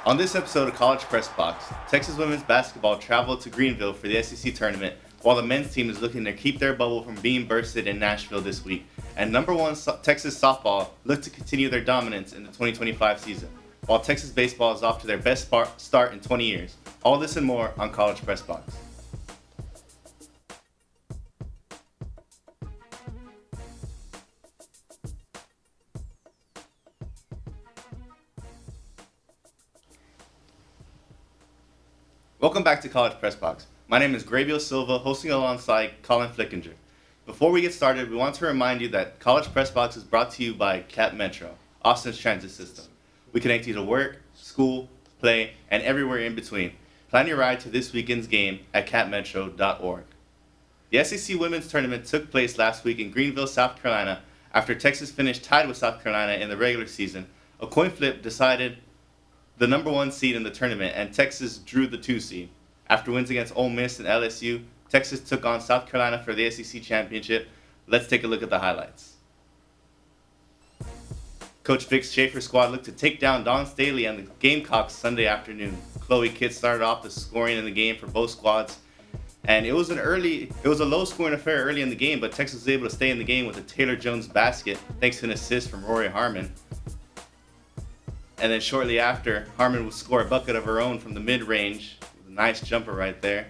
On this episode of College Press Box, Texas women's basketball traveled to Greenville for the SEC tournament, while the men's team is looking to keep their bubble from being bursted in Nashville this week. And number one Texas softball look to continue their dominance in the 2025 season, while Texas baseball is off to their best start in 20 years. All this and more on College Press Box. Welcome back to College Press Box. My name is Grabiel Silva, hosting alongside Colin Flickinger. Before we get started, we want to remind you that College Press Box is brought to you by Cap Metro, Austin's transit system. We connect you to work, school, play, and everywhere in between. Plan your ride to this weekend's game at capmetro.org. The SEC Women's Tournament took place last week in Greenville, South Carolina. After Texas finished tied with South Carolina in the regular season, a coin flip decided the number one seed in the tournament, and Texas drew the 2 seed. After wins against Ole Miss and LSU, Texas took on South Carolina for the SEC championship. Let's take a look at the highlights. Coach Vic's Schaefer squad looked to take down Dawn Staley and the Gamecocks Sunday afternoon. Chloe Kidd started off the scoring in the game for both squads, and it was a low-scoring affair early in the game, but Texas was able to stay in the game with a Taylor Jones basket thanks to an assist from Rory Harmon. And then shortly after, Harmon would score a bucket of her own from the mid-range. A nice jumper right there.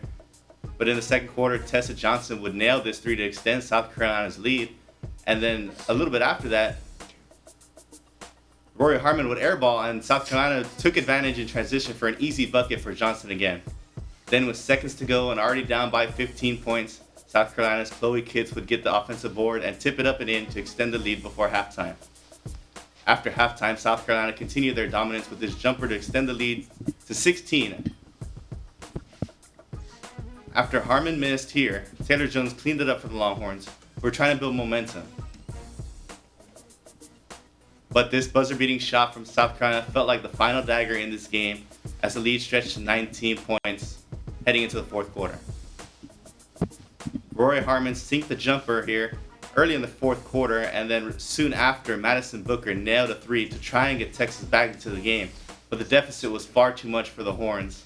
But in the second quarter, Tessa Johnson would nail this three to extend South Carolina's lead. And then a little bit after that, Rory Harmon would airball, and South Carolina took advantage in transition for an easy bucket for Johnson again. Then with seconds to go and already down by 15 points, South Carolina's Chloe Kidd would get the offensive board and tip it up and in to extend the lead before halftime. After halftime, South Carolina continued their dominance with this jumper to extend the lead to 16. After Harmon missed here, Taylor Jones cleaned it up for the Longhorns, who were trying to build momentum. But this buzzer-beating shot from South Carolina felt like the final dagger in this game as the lead stretched to 19 points heading into the fourth quarter. Rory Harmon sinked the jumper here early in the fourth quarter, and then soon after, Madison Booker nailed a three to try and get Texas back into the game, but the deficit was far too much for the Horns.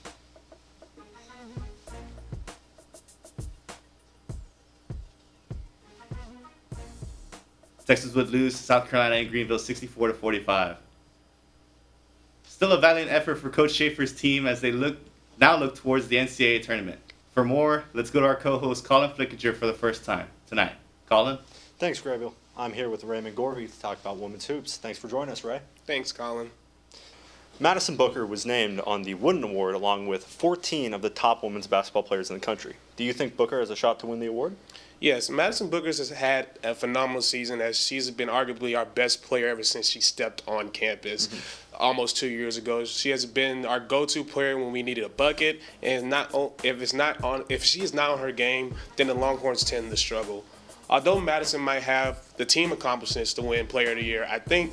Texas would lose to South Carolina in Greenville 64-45. Still a valiant effort for Coach Schaefer's team as they now look towards the NCAA tournament. For more, let's go to our co-host Colin Flickinger for the first time tonight. Colin? Thanks, Grabiel. I'm here with Raymond Gorvie to talk about women's hoops. Thanks for joining us, Ray. Thanks, Colin. Madison Booker was named on the Wooden Award along with 14 of the top women's basketball players in the country. Do you think Booker has a shot to win the award? Yes, Madison Booker has had a phenomenal season as she's been arguably our best player ever since she stepped on campus almost 2 years ago. She has been our go-to player when we needed a bucket, and if she is not on her game, then the Longhorns tend to struggle. Although Madison might have the team accomplishments to win Player of the Year, I think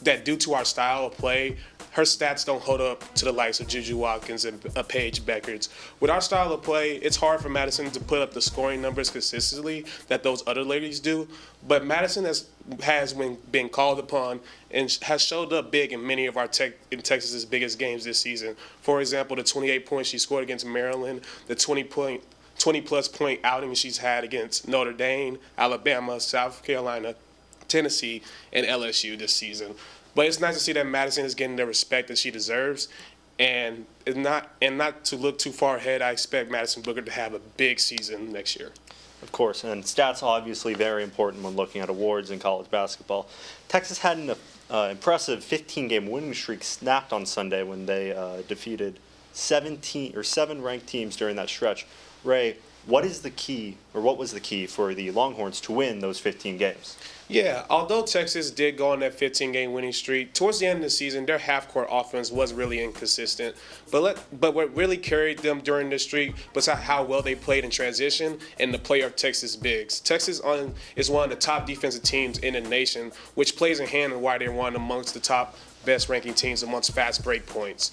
that due to our style of play, her stats don't hold up to the likes of Juju Watkins and Paige Becker's. With our style of play, it's hard for Madison to put up the scoring numbers consistently that those other ladies do. But Madison has been called upon and has showed up big in many of in Texas's biggest games this season. For example, the 28 points she scored against Maryland, the 20-plus point outing she's had against Notre Dame, Alabama, South Carolina, Tennessee, and LSU this season. But it's nice to see that Madison is getting the respect that she deserves, and not to look too far ahead. I expect Madison Booker to have a big season next year. Of course, and stats obviously very important when looking at awards in college basketball. Texas had an impressive 15-game winning streak snapped on Sunday when they defeated 7 ranked teams during that stretch. Ray, what was the key for the Longhorns to win those 15 games? Yeah, although Texas did go on that 15-game winning streak, towards the end of the season, their half-court offense was really inconsistent. But what really carried them during the streak was how well they played in transition and the play of Texas bigs. Texas is one of the top defensive teams in the nation, which plays in hand in why they're one amongst the top best ranking teams amongst fast break points.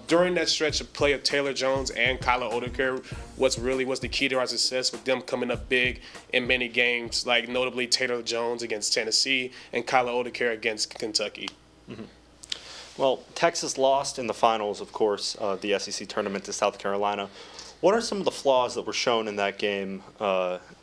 During that stretch of play of Taylor Jones and Kyla Odeker, what really was the key to our success with them coming up big in many games, like notably Taylor Jones against Tennessee and Kyla Odeker against Kentucky. Mm-hmm. Well, Texas lost in the finals, of course, of the SEC tournament to South Carolina. What are some of the flaws that were shown in that game,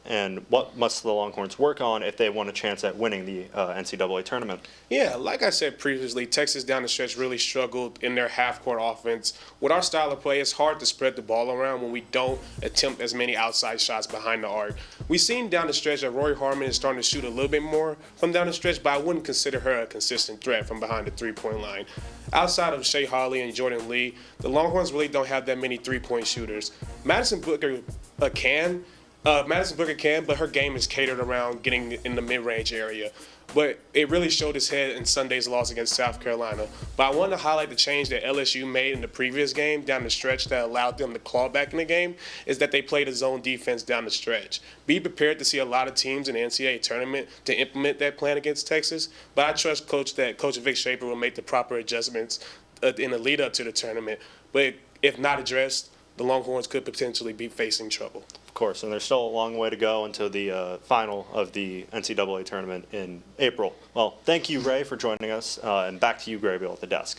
and what must the Longhorns work on if they want a chance at winning the NCAA tournament? Yeah, like I said previously, Texas down the stretch really struggled in their half-court offense. With our style of play, it's hard to spread the ball around when we don't attempt as many outside shots behind the arc. We've seen down the stretch that Rory Harmon is starting to shoot a little bit more from down the stretch, but I wouldn't consider her a consistent threat from behind the three-point line. Outside of Shea Harley and Jordan Lee, the Longhorns really don't have that many three-point shooters. Madison Booker can, but her game is catered around getting in the mid-range area. But it really showed its head in Sunday's loss against South Carolina. But I want to highlight the change that LSU made in the previous game down the stretch that allowed them to claw back in the game, is that they played a zone defense down the stretch. Be prepared to see a lot of teams in the NCAA tournament to implement that plan against Texas. But I trust Coach Vic Shaper will make the proper adjustments in the lead up to the tournament. But if not addressed, the Longhorns could potentially be facing trouble. Of course, and there's still a long way to go until the final of the NCAA tournament in April. Well, thank you, Ray, for joining us, and back to you, Grabiel, at the desk.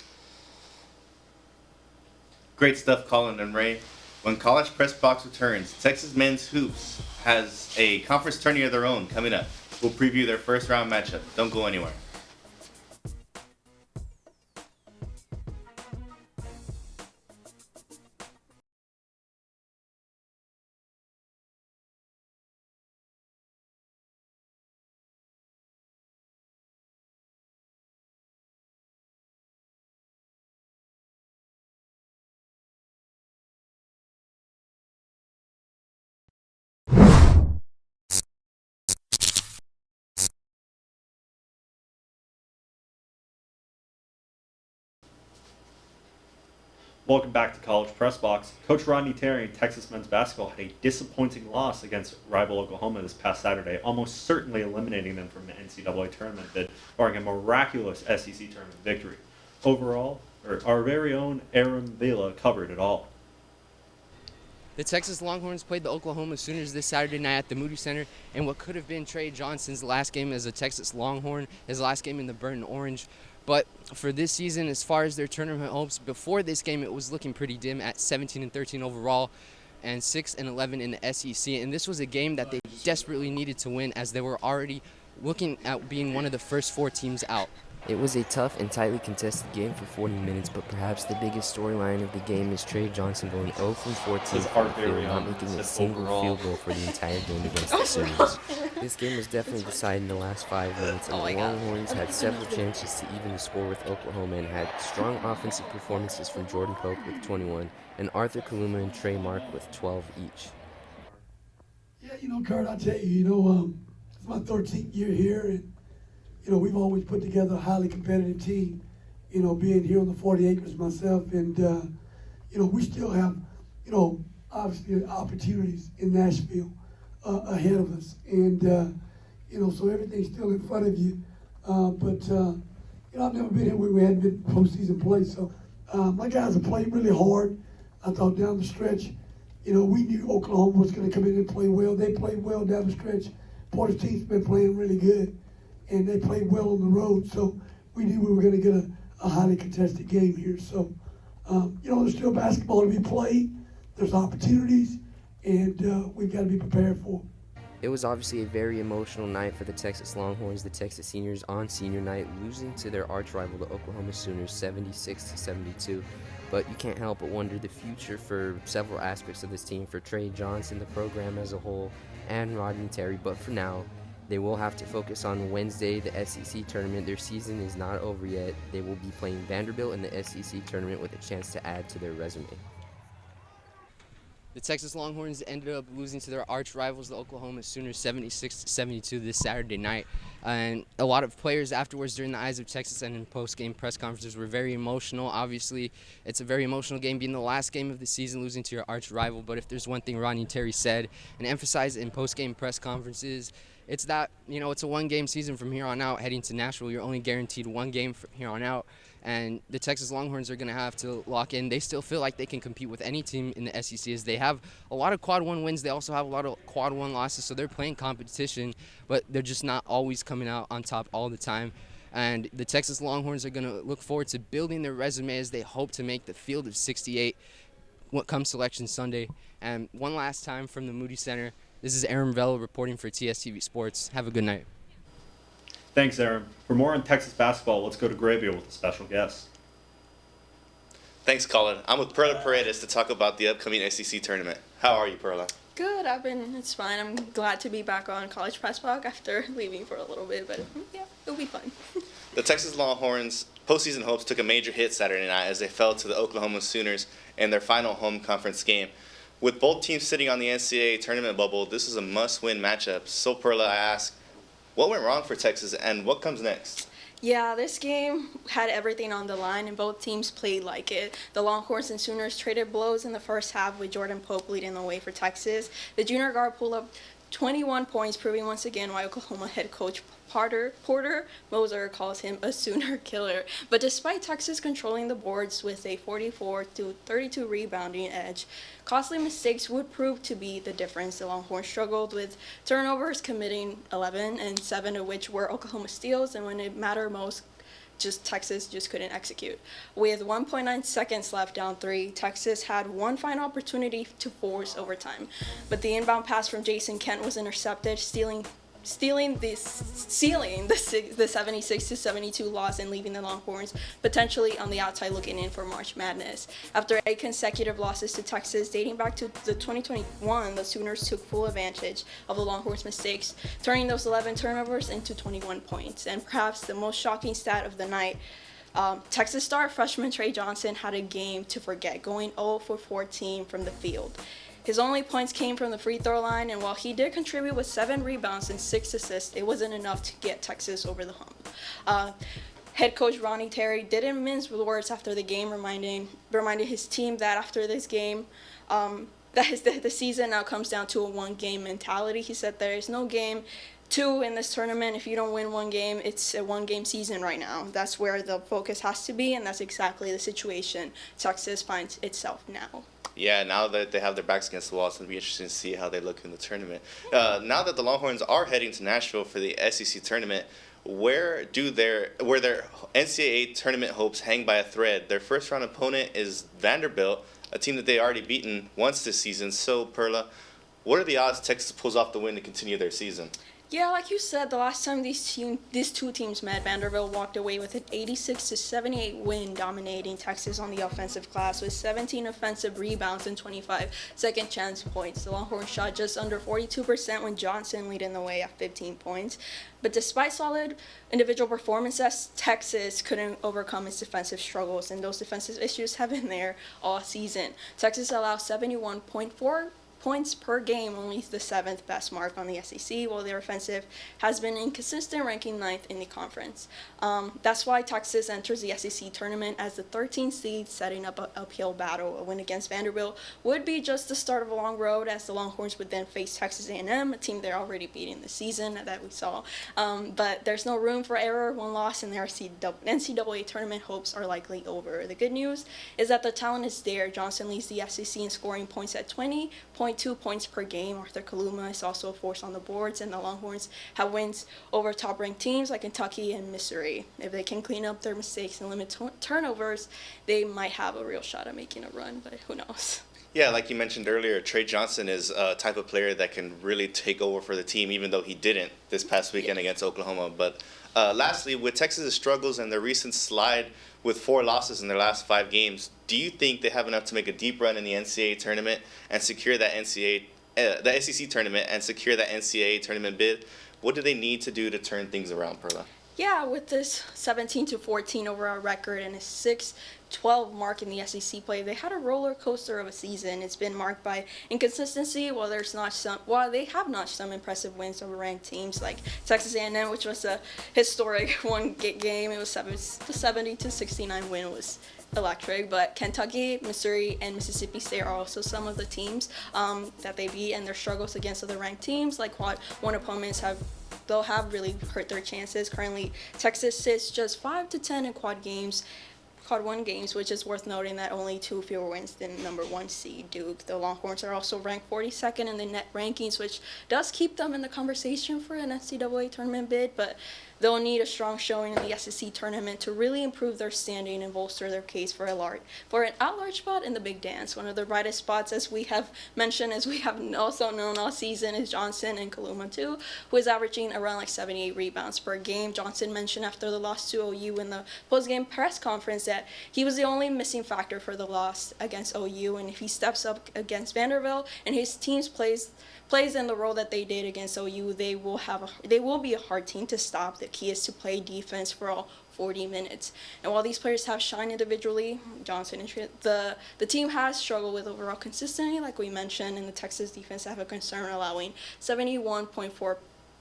Great stuff, Colin and Ray. When College Press Box returns, Texas men's hoops has a conference tourney of their own coming up. We'll preview their first round matchup. Don't go anywhere. Welcome back to College Press Box. Coach Rodney Terry and Texas men's basketball had a disappointing loss against rival Oklahoma this past Saturday, almost certainly eliminating them from the NCAA tournament bid, barring a miraculous SEC tournament victory. Overall, our very own Aram Vela covered it all. The Texas Longhorns played the Oklahoma Sooners this Saturday night at the Moody Center in what could have been Trey Johnson's last game as a Texas Longhorn, his last game in the burnt orange. But for this season, as far as their tournament hopes, before this game, it was looking pretty dim at 17-13 overall and 6-11 in the SEC. And this was a game that they desperately needed to win, as they were already looking at being one of the first four teams out. It was a tough and tightly contested game for 40 minutes, but perhaps the biggest storyline of the game is Trey Johnson going 0 from 14 from the field, not making a single field goal for the entire game against the Sooners. This game was definitely decided in the last 5 minutes, and the Longhorns had several chances to even the score with Oklahoma and had strong offensive performances from Jordan Pope with 21 and Arthur Kaluma and Trey Mark with 12 each. Yeah, Kurt, I tell you, it's my 13th year here, and we've always put together a highly competitive team, being here on the 40 acres myself. And, we still have, obviously opportunities in Nashville ahead of us. And, so everything's still in front of you. But I've never been here where we hadn't been postseason play. So my guys have played really hard. I thought down the stretch, we knew Oklahoma was going to come in and play well. They played well down the stretch. Porter's team's been playing really good. And they played well on the road, so we knew we were going to get a highly contested game here. So, there's still basketball to be played. There's opportunities, and we've got to be prepared for them. It was obviously a very emotional night for the Texas Longhorns, the Texas seniors on senior night, losing to their arch rival, the Oklahoma Sooners, 76-72. But you can't help but wonder the future for several aspects of this team, for Trey Johnson, the program as a whole, and Rodney Terry. But for now, they will have to focus on Wednesday, the SEC tournament. Their season is not over yet. They will be playing Vanderbilt in the SEC tournament with a chance to add to their resume. The Texas Longhorns ended up losing to their arch rivals, the Oklahoma Sooners, 76-72 this Saturday night. And a lot of players afterwards, during the Eyes of Texas and in post-game press conferences, were very emotional. Obviously, it's a very emotional game, being the last game of the season, losing to your arch rival. But if there's one thing Rodney Terry said and emphasized in post-game press conferences, it's that, it's a one-game season from here on out. Heading to Nashville, you're only guaranteed one game from here on out. And the Texas Longhorns are going to have to lock in. They still feel like they can compete with any team in the SEC, as they have a lot of Quad 1 wins. They also have a lot of Quad 1 losses, so they're playing competition, but they're just not always coming out on top all the time. And the Texas Longhorns are going to look forward to building their resume as they hope to make the field of 68 come Selection Sunday. And one last time from the Moody Center, this is Aram Vela reporting for TSTV Sports. Have a good night. Thanks, Aaron. For more on Texas basketball, let's go to Grabiel with a special guest. Thanks, Colin. I'm with Perla Paredes to talk about the upcoming SEC tournament. How are you, Perla? Good. It's fine. I'm glad to be back on College Press Box after leaving for a little bit, but yeah, it'll be fun. The Texas Longhorns' postseason hopes took a major hit Saturday night as they fell to the Oklahoma Sooners in their final home conference game. With both teams sitting on the NCAA tournament bubble, this is a must-win matchup. So, Perla, I ask, what went wrong for Texas and what comes next? Yeah, this game had everything on the line, and both teams played like it. The Longhorns and Sooners traded blows in the first half with Jordan Pope leading the way for Texas. The junior guard pulled up 21 points, proving once again why Oklahoma head coach Porter Moser calls him a Sooner killer. But despite Texas controlling the boards with a 44-32 rebounding edge, costly mistakes would prove to be the difference. The Longhorns struggled with turnovers, committing 11, and 7 of which were Oklahoma steals, and when it mattered most, Texas just couldn't execute. With 1.9 seconds left down 3, Texas had one final opportunity to force overtime, but the inbound pass from Jason Kent was intercepted, sealing the 76-72 loss and leaving the Longhorns potentially on the outside looking in for March Madness. After 8 consecutive losses to Texas dating back to the 2021, the Sooners took full advantage of the Longhorns' mistakes, turning those 11 turnovers into 21 points. And perhaps the most shocking stat of the night, Texas star freshman Trey Johnson had a game to forget, going 0 for 14 from the field. His only points came from the free throw line, and while he did contribute with 7 rebounds and 6 assists, it wasn't enough to get Texas over the hump. Head coach Ronnie Terry didn't mince words after the game, reminded his team that after this game, the season now comes down to a one-game mentality. He said there is no game 2 in this tournament. If you don't win one game, it's a one-game season right now. That's where the focus has to be, and that's exactly the situation Texas finds itself now. Yeah, now that they have their backs against the wall, it's going to be interesting to see how they look in the tournament. Now that the Longhorns are heading to Nashville for the SEC tournament, where their NCAA tournament hopes hang by a thread? Their first-round opponent is Vanderbilt, a team that they already beaten once this season. So, Perla, what are the odds Texas pulls off the win to continue their season? Yeah, like you said, the last time these two teams met, Vanderbilt walked away with an 86-78 win, dominating Texas on the offensive glass with 17 offensive rebounds and 25 second chance points. The Longhorns shot just under 42% when Johnson leading the way at 15 points. But despite solid individual performances, Texas couldn't overcome its defensive struggles, and those defensive issues have been there all season. Texas allowed 71.4 points per game, only the 7th best mark on the SEC, while their offensive has been inconsistent, ranking 9th in the conference. That's why Texas enters the SEC tournament as the 13th seed, setting up an uphill battle. A win against Vanderbilt would be just the start of a long road, as the Longhorns would then face Texas A&M, a team they're already beating this season that we saw. But there's no room for error. One loss in their NCAA tournament hopes are likely over. The good news is that the talent is there. Johnson leads the SEC in scoring points at 20.2 points per game. Arthur Kaluma is also a force on the boards, and the Longhorns have wins over top-ranked teams like Kentucky and Missouri. If they can clean up their mistakes and limit turnovers, they might have a real shot at making a run, but who knows? Yeah, like you mentioned earlier, Trey Johnson is a type of player that can really take over for the team, even though he didn't this past weekend against Oklahoma. But lastly, with Texas' struggles and their recent slide with 4 losses in their last 5 games, do you think they have enough to make a deep run in the NCAA tournament and secure that the SEC tournament and secure that NCAA tournament bid? What do they need to do to turn things around, Perla? Yeah, with this 17-14 overall record and a 6-12 mark in the SEC play, they had a roller coaster of a season. It's been marked by inconsistency, while they have notched some impressive wins over ranked teams like Texas A&M, which was a historic one game. It was the 70-69 win was electric, but Kentucky, Missouri, and Mississippi State are also some of the teams that they beat, and their struggles against other ranked teams like quad one opponents they'll have really hurt their chances. Currently, Texas sits just 5-10 in quad 1 games, which is worth noting that only 2 fewer wins than number 1 seed Duke. The Longhorns are also ranked 42nd in the net rankings, which does keep them in the conversation for an NCAA tournament bid, but they'll need a strong showing in the SEC tournament to really improve their standing and bolster their case for an at-large spot in the Big Dance. One of the brightest spots, as we have mentioned, as we have also known all season, is Johnson and Kaluma too, who is averaging around like 78 rebounds per game. Johnson mentioned after the loss to OU in the post-game press conference that he was the only missing factor for the loss against OU, and if he steps up against Vanderbilt and his team plays in the role that they did against OU, they will be a hard team to stop. The key is to play defense for all 40 minutes. And while these players have shined individually, Johnson and the team has struggled with overall consistency, like we mentioned, and the Texas defense have a concern allowing 71.4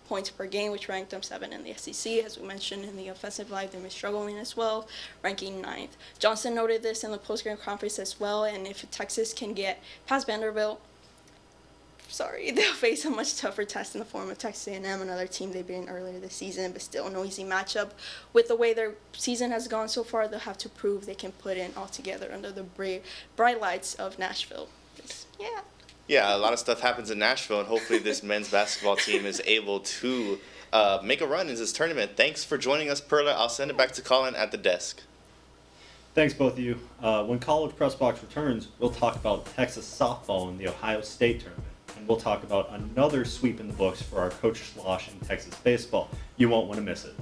points per game, which ranked them 7th in the SEC. As we mentioned, in the offensive line, they're struggling as well, ranking 9th. Johnson noted this in the post-game conference as well, and if Texas can get past Vanderbilt, they'll face a much tougher test in the form of Texas A&M, another team they beat earlier this season, but still no easy matchup. With the way their season has gone so far, they'll have to prove they can put in all together under the bright lights of Nashville. Yeah, a lot of stuff happens in Nashville, and hopefully this men's basketball team is able to make a run in this tournament. Thanks for joining us, Perla. I'll send it back to Colin at the desk. Thanks, both of you. When College Press Box returns, we'll talk about Texas softball in the Ohio State tournament. And we'll talk about another sweep in the books for our Coach Slosh in Texas baseball. You won't want to miss it.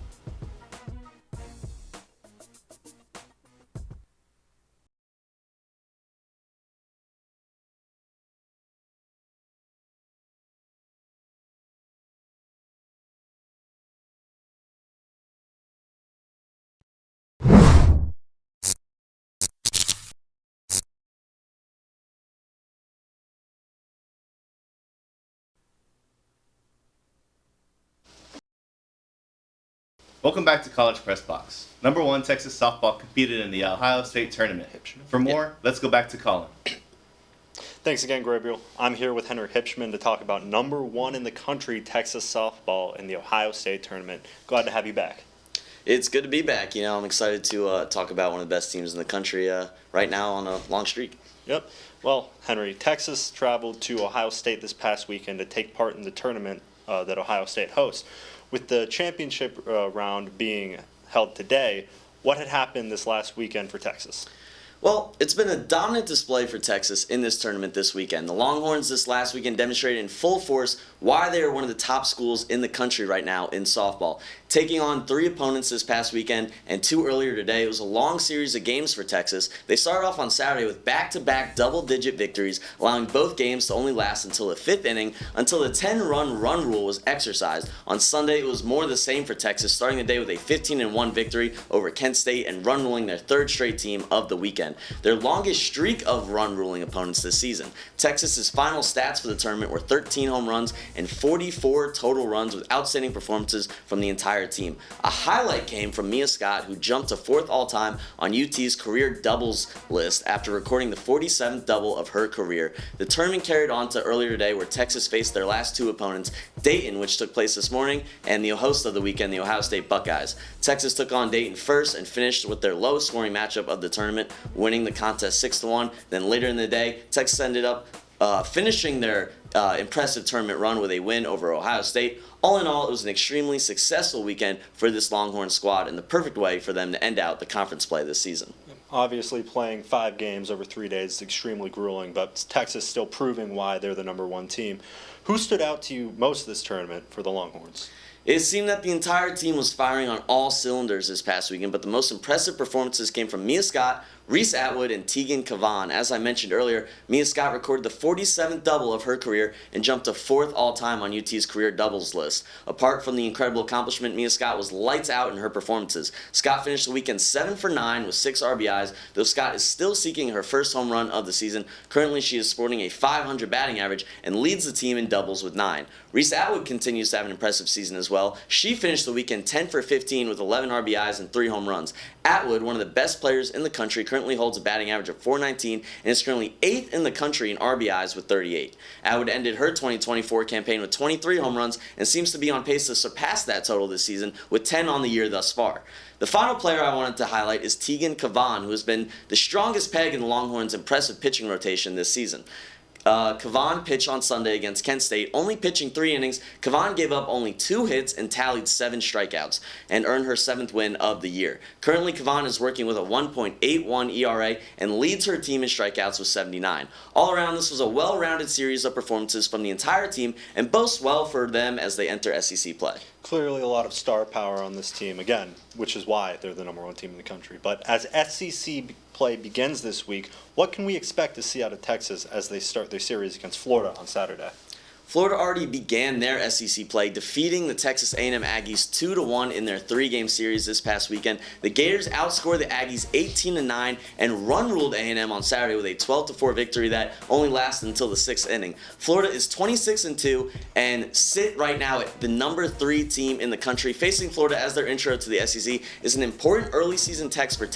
Welcome back to College Press Box. Number 1 Texas softball competed in the Ohio State tournament. For more, let's go back to Colin. Thanks again, Grabiel. I'm here with Henry Hipschman to talk about number 1 in the country Texas softball in the Ohio State tournament. Glad to have you back. It's good to be back. I'm excited to talk about one of the best teams in the country right now on a long streak. Yep. Well, Henry, Texas traveled to Ohio State this past weekend to take part in the tournament that Ohio State hosts. With the championship round being held today, what had happened this last weekend for Texas? Well, it's been a dominant display for Texas in this tournament this weekend. The Longhorns this last weekend demonstrated in full force why they are one of the top schools in the country right now in softball. Taking on 3 opponents this past weekend and 2 earlier today, it was a long series of games for Texas. They started off on Saturday with back-to-back double-digit victories, allowing both games to only last until the 5th inning, until the 10-run rule was exercised. On Sunday, it was more of the same for Texas, starting the day with a 15-1 victory over Kent State and run ruling their 3rd straight team of the weekend. Their longest streak of run ruling opponents this season. Texas's final stats for the tournament were 13 home runs and 44 total runs with outstanding performances from the entire team. A highlight came from Mia Scott, who jumped to 4th all-time on UT's career doubles list after recording the 47th double of her career. The tournament carried on to earlier today, where Texas faced their last 2 opponents, Dayton, which took place this morning, and the host of the weekend, the Ohio State Buckeyes. Texas took on Dayton first and finished with their lowest scoring matchup of the tournament, winning the contest 6-1. Then later in the day, Texas ended up finishing their impressive tournament run with a win over Ohio State. All in all, it was an extremely successful weekend for this Longhorn squad and the perfect way for them to end out the conference play this season. Obviously, playing 5 games over 3 days is extremely grueling, but Texas still proving why they're the number 1 team. Who stood out to you most this tournament for the Longhorns? It seemed that the entire team was firing on all cylinders this past weekend, but the most impressive performances came from Mia Scott, Reese Atwood, and Tegan Cavan. As I mentioned earlier, Mia Scott recorded the 47th double of her career and jumped to 4th all-time on UT's career doubles list. Apart from the incredible accomplishment, Mia Scott was lights out in her performances. Scott finished the weekend 7 for 9 with 6 RBIs, though Scott is still seeking her first home run of the season. Currently, she is sporting a .500 batting average and leads the team in doubles with 9. Reese Atwood continues to have an impressive season as well. She finished the weekend 10 for 15 with 11 RBIs and 3 home runs. Atwood, one of the best players in the country, currently holds a batting average of .419 and is currently 8th in the country in RBIs with 38. Atwood ended her 2024 campaign with 23 home runs and seems to be on pace to surpass that total this season with 10 on the year thus far. The final player I wanted to highlight is Tegan Cavan, who has been the strongest peg in the Longhorns' impressive pitching rotation this season. Kavan pitched on Sunday against Kent State, only pitching 3 innings. Kavan gave up only 2 hits and tallied 7 strikeouts and earned her 7th win of the year. Currently, Kavan is working with a 1.81 ERA and leads her team in strikeouts with 79. All around, this was a well-rounded series of performances from the entire team and bodes well for them as they enter SEC play. Clearly a lot of star power on this team, again, which is why they're the #1 team in the country. But as SEC play begins this week, what can we expect to see out of Texas as they start their series against Florida on Saturday? Florida already began their SEC play, defeating the Texas A&M Aggies 2-1 in their 3-game series this past weekend. The Gators outscored the Aggies 18-9 and run-ruled A&M on Saturday with a 12-4 victory that only lasted until the 6th inning. Florida is 26-2 and sit right now at the #3 team in the country. Facing Florida as their intro to the SEC is an important early season test for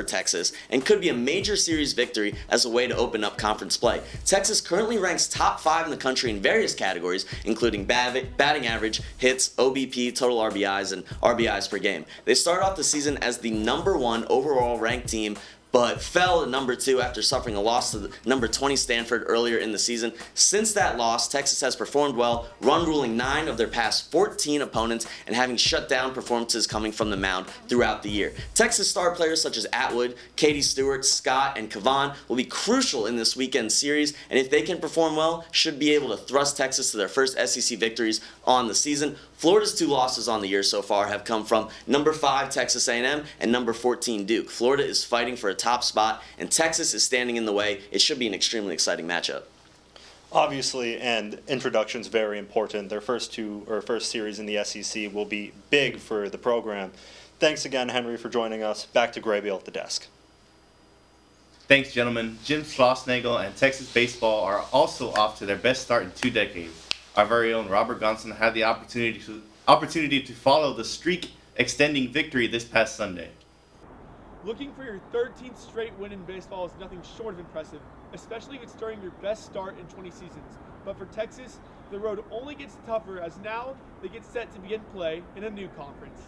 Texas and could be a major series victory as a way to open up conference play. Texas currently ranks top 5 in the country in various categories, including batting average, hits, OBP, total RBIs, and RBIs per game. They started off the season as the #1 overall ranked team, but fell to #2 after suffering a loss to the #20 Stanford earlier in the season. Since that loss, Texas has performed well, run-ruling 9 of their past 14 opponents and having shut down performances coming from the mound throughout the year. Texas star players such as Atwood, Katie Stewart, Scott, and Kavan will be crucial in this weekend series, and if they can perform well, should be able to thrust Texas to their first SEC victories on the season. Florida's 2 losses on the year so far have come from #5 Texas A&M and #14 Duke. Florida is fighting for a top spot, and Texas is standing in the way. It should be an extremely exciting matchup. Obviously, and introduction's very important. Their first series in the SEC will be big for the program. Thanks again, Henry, for joining us. Back to Grabiel at the desk. Thanks, gentlemen. Jim Schlossnagel and Texas baseball are also off to their best start in 2 decades. Our very own Robert Gonson had the opportunity to follow the streak-extending victory this past Sunday. Looking for your 13th straight win in baseball is nothing short of impressive, especially if it's during your best start in 20 seasons. But for Texas, the road only gets tougher as now they get set to begin play in a new conference.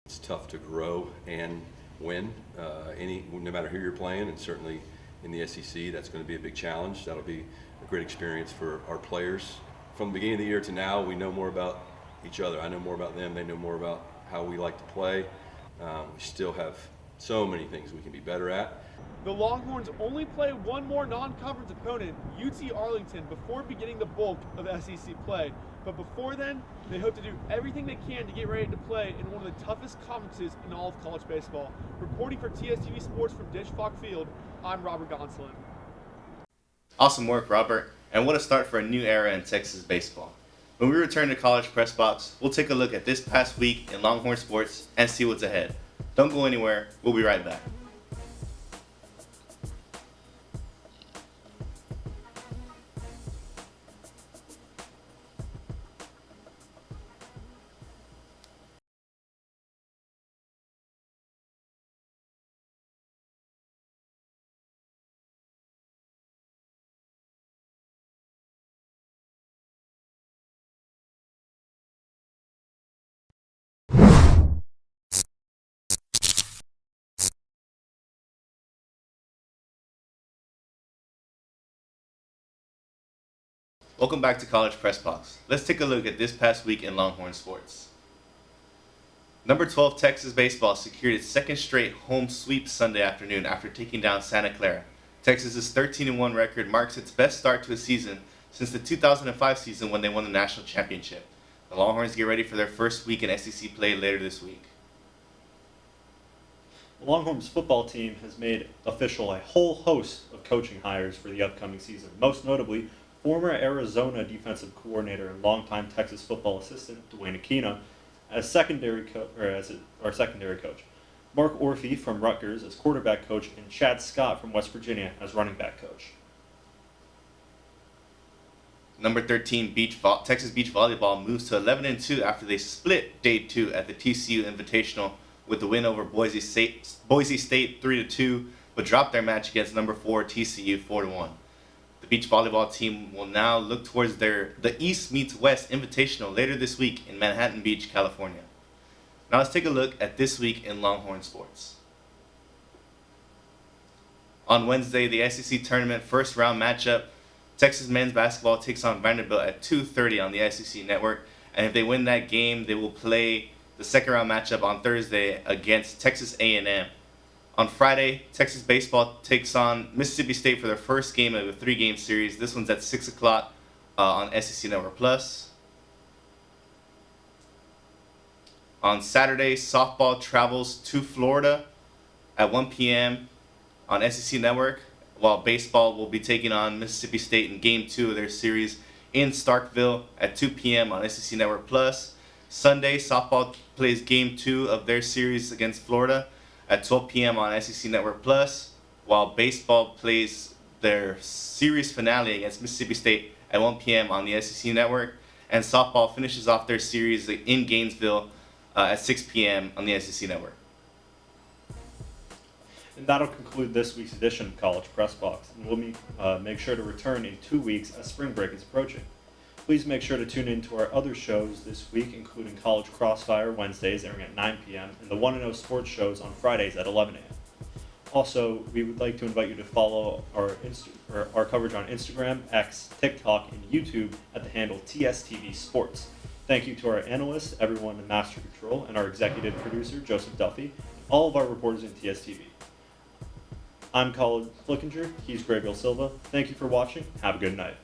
It's tough to grow and win, no matter who you're playing, and certainly in the SEC, that's going to be a big challenge. That'll be a great experience for our players. From the beginning of the year to now, we know more about each other. I know more about them. They know more about how we like to play. We still have so many things we can be better at. The Longhorns only play one more non-conference opponent, UT Arlington, before beginning the bulk of SEC play. But before then, they hope to do everything they can to get ready to play in one of the toughest conferences in all of college baseball. Reporting for TSTV Sports from Ditch Falk Field, I'm Robert Gonsolin. Awesome work, Robert, and what a start for a new era in Texas baseball. When we return to College Press Box, we'll take a look at this past week in Longhorn sports and see what's ahead. Don't go anywhere, we'll be right back. Welcome back to College Press Box. Let's take a look at this past week in Longhorn sports. Number 12 Texas baseball secured its 2nd straight home sweep Sunday afternoon after taking down Santa Clara. Texas's 13-1 record marks its best start to a season since the 2005 season when they won the national championship. The Longhorns get ready for their first week in SEC play later this week. The Longhorns football team has made official a whole host of coaching hires for the upcoming season, most notably former Arizona defensive coordinator and longtime Texas football assistant Dwayne Aquino as secondary coach, Mark Orphy from Rutgers as quarterback coach, and Chad Scott from West Virginia as running back coach. Number 13 Texas Beach Volleyball moves to 11-2 after they split Day 2 at the TCU Invitational with the win over Boise State 3-2, but dropped their match against number 4 TCU 4-1. The beach volleyball team will now look towards the East meets West Invitational later this week in Manhattan Beach, California. Now let's take a look at this week in Longhorn sports. On Wednesday, the SEC tournament first round matchup, Texas men's basketball takes on Vanderbilt at 2:30 on the SEC network. And if they win that game, they will play the second round matchup on Thursday against Texas A&M. On Friday, Texas baseball takes on Mississippi State for their first game of a 3-game series. This one's at 6 o'clock on SEC Network Plus. On Saturday, softball travels to Florida at 1 p.m. on SEC Network, while baseball will be taking on Mississippi State in Game 2 of their series in Starkville at 2 p.m. on SEC Network Plus. Sunday, softball plays Game 2 of their series against Florida at 12 p.m. on SEC Network Plus, while baseball plays their series finale against Mississippi State at 1 p.m. on the SEC Network, and softball finishes off their series in Gainesville at 6 p.m. on the SEC Network. And that'll conclude this week's edition of College Press Box, and we'll make sure to return in 2 weeks as spring break is approaching. Please make sure to tune in to our other shows this week, including College Crossfire Wednesdays airing at 9 p.m. and the 1-0 Sports shows on Fridays at 11 a.m. Also, we would like to invite you to follow our coverage on Instagram, X, TikTok, and YouTube at the handle TSTV Sports. Thank you to our analysts, everyone in Master Control, and our executive producer, Joseph Duffy, and all of our reporters in TSTV. I'm Colin Flickinger, he's Grabiel Silva. Thank you for watching. Have a good night.